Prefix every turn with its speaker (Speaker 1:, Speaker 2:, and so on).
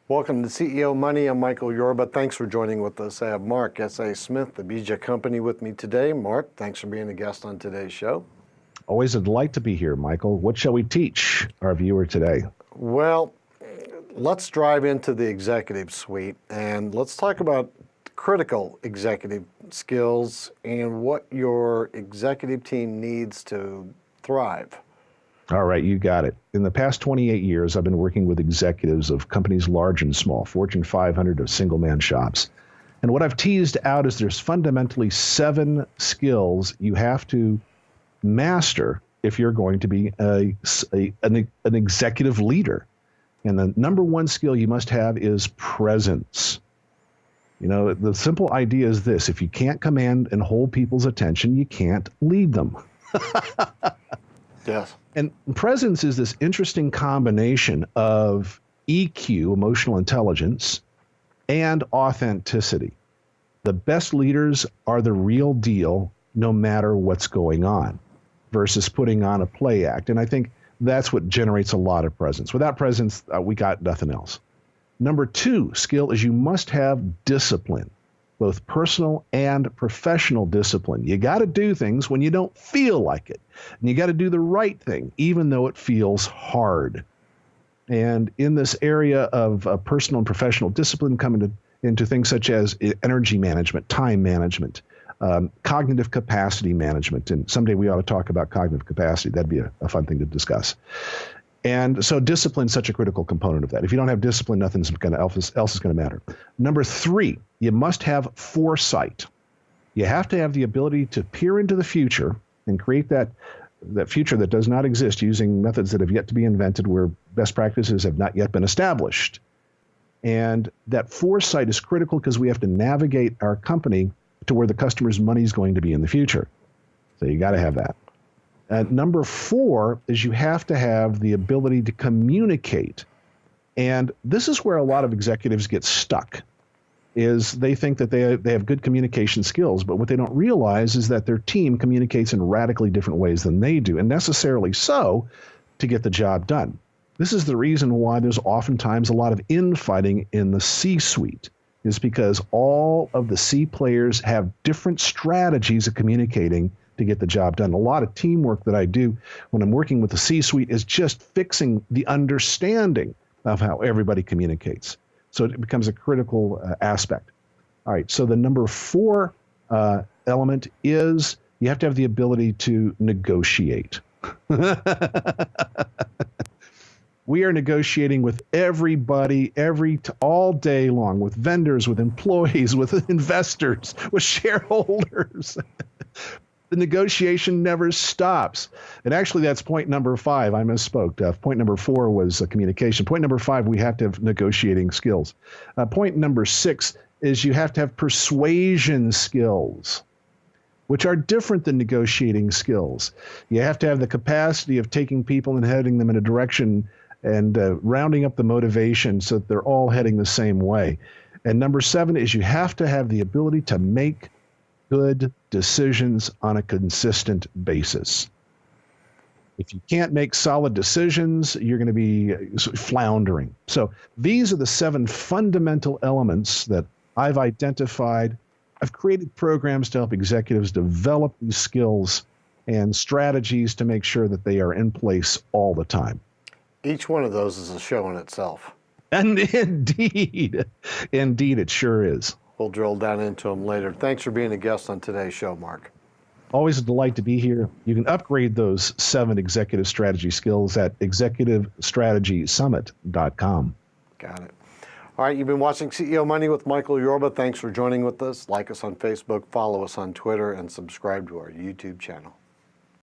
Speaker 1: Welcome to CEO Money. I'm Michael Yorba. Thanks for joining with us. I have Mark S.A. Smith, the Bija Company, with me today. Mark, thanks for being a guest on today's show.
Speaker 2: Always a delight to be here, Michael. What shall we teach our viewer today?
Speaker 1: Well, let's dive into the executive suite and let's talk about critical executive skills and what your executive team needs to thrive.
Speaker 2: All right, you got it. In the past 28 years, I've been working with executives of companies large and small, Fortune 500 of single-man shops. And what I've teased out is there's fundamentally 7 skills you have to master if you're going to be an executive leader. And the number 1 skill you must have is presence. You know, the simple idea is this: if you can't command and hold people's attention, you can't lead them.
Speaker 1: Yes.
Speaker 2: And presence is this interesting combination of EQ, emotional intelligence, and authenticity. The best leaders are the real deal no matter what's going on versus putting on a play act. And I think that's what generates a lot of presence. Without presence, we got nothing else. Number 2 skill is you must have discipline, both personal and professional discipline. You got to do things when you don't feel like it. And you got to do the right thing, even though it feels hard. And in this area of personal and professional discipline, coming into things such as energy management, time management, cognitive capacity management. And someday we ought to talk about cognitive capacity. That'd be a fun thing to discuss. And so discipline is such a critical component of that. If you don't have discipline, nothing else is going to matter. Number 3, you must have foresight. You have to have the ability to peer into the future and create that future that does not exist using methods that have yet to be invented where best practices have not yet been established. And that foresight is critical because we have to navigate our company to where the customer's money is going to be in the future. So you got to have that. Number 4 is you have to have the ability to communicate. And this is where a lot of executives get stuck, is they think that they have good communication skills, but what they don't realize is that their team communicates in radically different ways than they do, and necessarily so to get the job done. This is the reason why there's oftentimes a lot of infighting in the C-suite, is because all of the C players have different strategies of communicating to get the job done. A lot of teamwork that I do when I'm working with the C-suite is just fixing the understanding of how everybody communicates. So it becomes a critical aspect. All right, so the number 4 element is you have to have the ability to negotiate. We are negotiating with everybody all day long, with vendors, with employees, with investors, with shareholders. The negotiation never stops. And actually, that's point number 5. I misspoke. Point number 4 was communication. Point number 5, we have to have negotiating skills. Point number 6 is you have to have persuasion skills, which are different than negotiating skills. You have to have the capacity of taking people and heading them in a direction and rounding up the motivation so that they're all heading the same way. And number 7 is you have to have the ability to make good decisions on a consistent basis. If you can't make solid decisions, you're going to be floundering. So these are the 7 fundamental elements that I've identified. I've created programs to help executives develop these skills and strategies to make sure that they are in place all the time.
Speaker 1: Each one of those is a show in itself.
Speaker 2: And indeed it sure is.
Speaker 1: We'll drill down into them later. Thanks for being a guest on today's show, Mark.
Speaker 2: Always a delight to be here. You can upgrade those 7 executive strategy skills at executivestrategysummit.com.
Speaker 1: Got it. All right, you've been watching CEO Money with Michael Yorba. Thanks for joining with us. Like us on Facebook, follow us on Twitter, and subscribe to our YouTube channel.